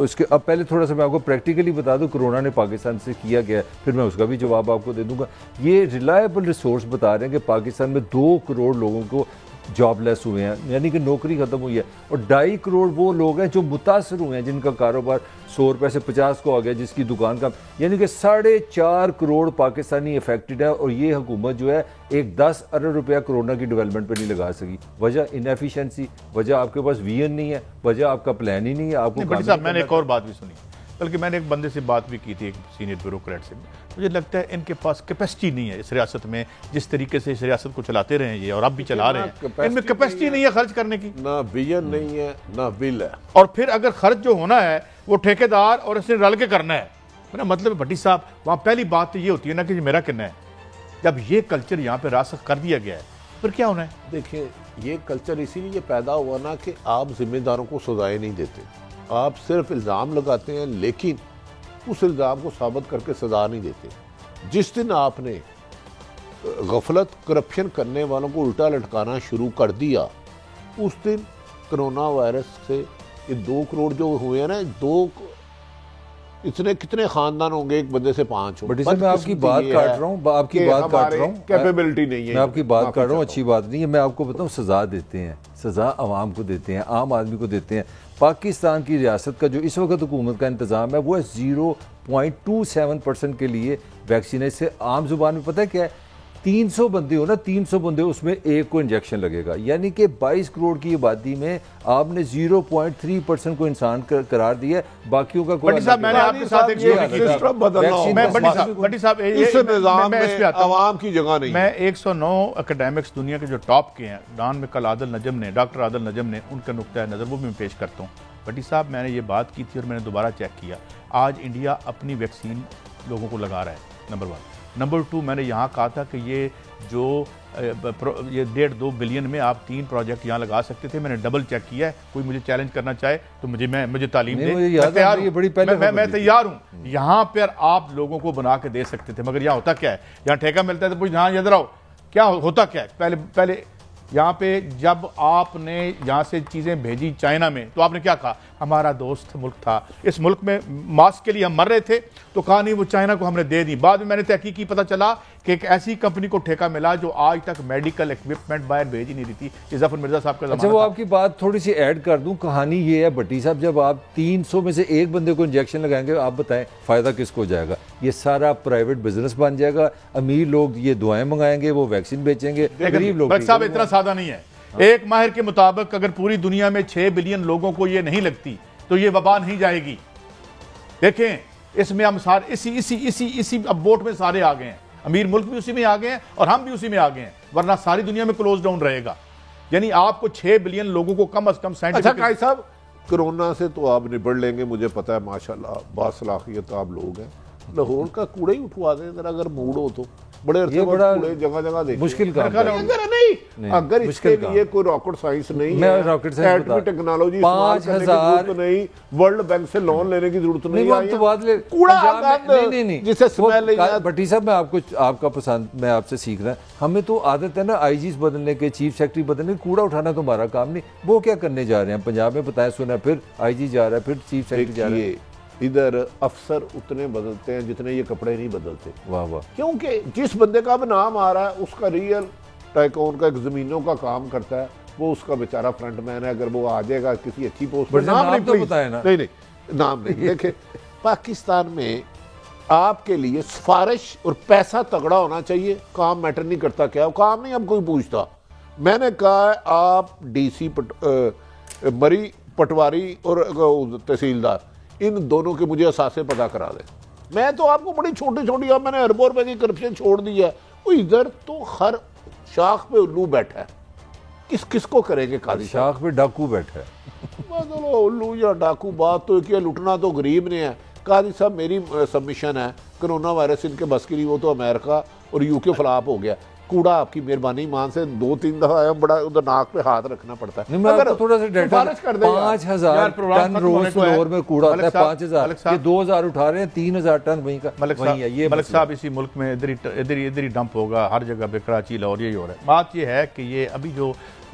इसके अब पहले थोड़ा सा मैं आपको प्रैक्टिकली बता दूं, कोरोना ने पाकिस्तान से किया गया, फिर मैं उसका भी जवाब आपको दे दूंगा। ये रिलायबल रिसोर्स बता रहे हैं कि पाकिस्तान में 2 करोड़ लोगों को जॉबलेस हुए हैं, यानी कि नौकरी खत्म हुई है, और 2.5 करोड़ वो लोग हैं जो मुतासर हुए हैं, जिनका कारोबार 100 रुपए से 50 को आ गया, जिसकी दुकान का, यानी कि 4.5 करोड़ पाकिस्तानी इफेक्टेड है। और ये हुकूमत जो है एक 10 अरब रुपया कोरोना की डेवलपमेंट पर नहीं लगा सकी। वजह इनएफिशिएंसी, वजह आपके पास विजन नहीं है, वजह आपका प्लान ही नहीं है। आपको मैंने एक और बात भी सुनी, बल्कि मैंने एक बंदे से बात भी की थी, एक सीनियर ब्यूरोक्रेट से। मुझे लगता है इनके पास कैपेसिटी नहीं है इस रियासत में, जिस तरीके से इस रियासत को चलाते रहे ये और अब भी चला रहे हैं, इनमें कैपेसिटी नहीं है खर्च करने की, ना विजन नहीं है, ना विल है। और फिर अगर खर्च जो होना है वो ठेकेदार और इसने रल के करना है। मेरा मतलब भट्टी साहब, वहाँ पहली बात तो ये होती है ना कि मेरा कितना है। जब ये कल्चर यहाँ पे रासख कर दिया गया है, फिर क्या होना है? देखिए, ये कल्चर इसीलिए पैदा हुआ ना कि आप जिम्मेदारों को सजाएं नहीं देते, आप सिर्फ इल्ज़ाम लगाते हैं, लेकिन उस इल्ज़ाम को साबित करके सजा नहीं देते। जिस दिन आपने गफलत करप्शन करने वालों को उल्टा लटकाना शुरू कर दिया, उस दिन कोरोना वायरस से ये 2 करोड़ जो हुए हैं ना, 2 इतने कितने खानदान होंगे, एक बंदे से 5 हो। बट मैं आपकी बात काट रहा हूँ, कैपेबिलिटी नहीं है, मैं आपकी बात कर रहा हूँ, अच्छी बात नहीं है। मैं आपको बताऊँ, सजा देते हैं, सजा आवाम को देते हैं, आम आदमी को देते हैं। पाकिस्तान की रियासत का जो इस वक्त हुकूमत का इंतज़ाम है वो है 0.27% के लिए वैक्सीन है। इससे आम जुबान में पता है क्या है, 300 बंदे हो ना, 300 बंदे, उसमें एक को इंजेक्शन लगेगा, यानी कि 22 करोड़ की आबादी में आपने 0.3% को इंसान करार दिया है, बाकियों का कोई। मैंने आपके साथ एक आवाम की जगह नहीं। मैं 109 एकेडमिक्स दुनिया के जो टॉप के हैं, डान में कल आदिल नजम ने, डॉक्टर आदिल नजम ने, उनका नुक्ता नज़र वो भी मैं पेश करता हूँ। भट्टी साहब, मैंने ये बात की थी और मैंने दोबारा चेक किया, आज इंडिया अपनी वैक्सीन लोगों को लगा रहा है, नंबर 1। नंबर 2, मैंने यहाँ कहा था कि ये जो ये 1.5-2 बिलियन में आप 3 प्रोजेक्ट यहाँ लगा सकते थे। मैंने डबल चेक किया है, कोई मुझे चैलेंज करना चाहे तो मुझे तालीम दे, मैं तैयार हूँ, मैं तैयार हूँ। यहाँ पर आप लोगों को बना के दे सकते थे, मगर यहाँ होता क्या है, यहाँ ठेका मिलता है तो पूछ, हाँ इधर आओ, क्या होता क्या है? पहले यहाँ पे जब आपने यहाँ से चीज़ें भेजी चाइना में, तो आपने क्या कहा, हमारा दोस्त मुल्क था, इस मुल्क में मास्क के लिए हम मर रहे थे, तो कहा नहीं वो चाइना को हमने दे दी। बाद में मैंने तहकीक की, पता चला कि एक ऐसी कंपनी को ठेका मिला जो आज तक मेडिकल इक्विपमेंट बाहर भेज ही नहीं रही थी। जफर मिर्जा साहब का अच्छा, वो आपकी बात थोड़ी सी ऐड कर दूं, कहानी ये है भट्टी साहब, जब आप 300 में से एक बंदे को इंजेक्शन लगाएंगे, आप बताएं फ़ायदा किसको हो जाएगा? ये सारा प्राइवेट बिजनेस बन जाएगा, अमीर लोग ये दुआएं मंगाएंगे, वो वैक्सीन बेचेंगे, गरीब लोग। साहब इतना सादा नहीं है, एक माहिर के मुताबिक अगर पूरी दुनिया में 6 बिलियन लोगों को ये नहीं लगती तो ये वबा नहीं जाएगी। देखें, इसमें हम सारे इसी अब वोट में सारे आ गए हैं, अमीर मुल्क भी उसी में आ गए हैं और हम भी उसी में आ गए हैं, वरना सारी दुनिया में क्लोज डाउन रहेगा। यानी आपको 6 बिलियन लोगों को कम से कम अच्छा काई साहब, कोरोना से तो आप निपट लेंगे, मुझे पता है, माशाल्लाह बासलाहियत आप लोग हैं। लाहौर का कूड़ा ही उठवा दें जरा, अगर मूड हो तो। बड़े अरसे बाद कूड़े जगह जगह देखे, मुश्किल काम नहीं, अगर इसके लिए कोई रॉकेट साइंस नहीं है, रॉकेट साइंस टेक्नोलॉजी इस्तेमाल करने की जरूरत नहीं, वर्ल्ड बैंक से लोन लेने की जरूरत नहीं, नहीं, जिसे स्मेल भट्टी साहब, मैं आपका पसंद मैं आपसे सीख रहा, हमें तो आदत है ना आईजीज बदलने के, चीफ सेक्रेटरी बदलने के, कूड़ा उठाना तो हमारा काम नहीं। वो क्या करने जा रहे हैं पंजाब में, बताया सुना, फिर आईजी जा रहा है, फिर चीफ सेक्रेटरी जा रहा है। इधर अफसर उतने बदलते हैं जितने ये कपड़े नहीं बदलते। वाह वाह। क्योंकि जिस बंदे का भी नाम आ रहा है उसका रियल टाइकून का एक जमीनों का काम करता है, वो उसका बेचारा फ्रंटमैन है। अगर वो आ जाएगा किसी अच्छी पोस्ट पर, नाम नहीं बताया ना, नहीं नाम नहीं। देखे, पाकिस्तान में आपके लिए सिफारिश और पैसा तगड़ा होना चाहिए, काम मैटर नहीं करता। क्या काम नहीं अब कोई पूछता। मैंने कहा आप डीसी मरी पटवारी और तहसीलदार, इन दोनों के मुझे असासे पता करा दे। मैं तो आपको बड़ी छोटी छोटी, अब मैंने अरबों रुपए की करप्शन छोड़ दी है। वो इधर तो हर शाख पे उल्लू बैठा है, किसको करेंगे काजी शाख पे डाकू बैठा है। चलो उल्लू या डाकू, बात तो क्या, लुटना तो गरीब ने है। काजी साहब, मेरी सबमिशन है, कोरोना वायरस इनके बस की नहीं, वो तो अमेरिका और यूके फ्लॉप हो गया। कूड़ा आपकी मेहरबानी मान से 2-3 दफा आया, बड़ा उधर नाक पे हाथ रखना पड़ता है। अगर थोड़ा सा डेटा, 5000 टन रोज फ्लोर में कूड़ा होता है, 5000, ये 2000 उठा रहे हैं, 3000 टन वहीं का वहीं है। ये मलिक साहब, इसी मुल्क में इधर ही डंप होगा हर जगह पे, कराची लाहौर यही हो रहा है। बात ये है कि ये अभी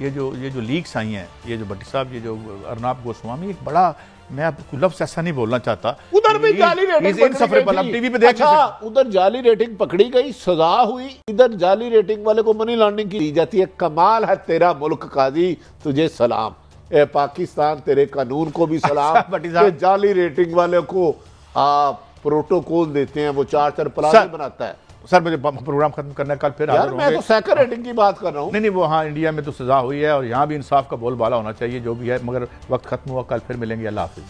ये जो लीक्स आई हैं, ये जो भट्टी साहब, ये जो अर्नाब गोस्वामी, एक बड़ा, मैं आपको लफ्ज़ ऐसा नहीं बोलना चाहता, उधर भी जाली रेटिंग टीवी पे देख, उधर जाली रेटिंग पकड़ी गई, सजा हुई। इधर जाली रेटिंग वाले को मनी लॉन्ड्रिंग की जाती है। कमाल है तेरा मुल्क काजी, तुझे सलाम। ए पाकिस्तान, तेरे कानून को भी सलाम। जाली रेटिंग वाले को आप प्रोटोकॉल देते हैं, वो 4 प्लान बनाता है। सर मुझे प्रोग्राम खत्म करना है, कल फिर यार मैं तो सेकंड रेटिंग की बात कर रहा हूँ। नहीं वो हाँ, इंडिया में तो सजा हुई है और यहाँ भी इंसाफ का बोलबाला होना चाहिए, जो भी है, मगर वक्त खत्म हुआ, कल फिर मिलेंगे। अल्लाह हाफिज।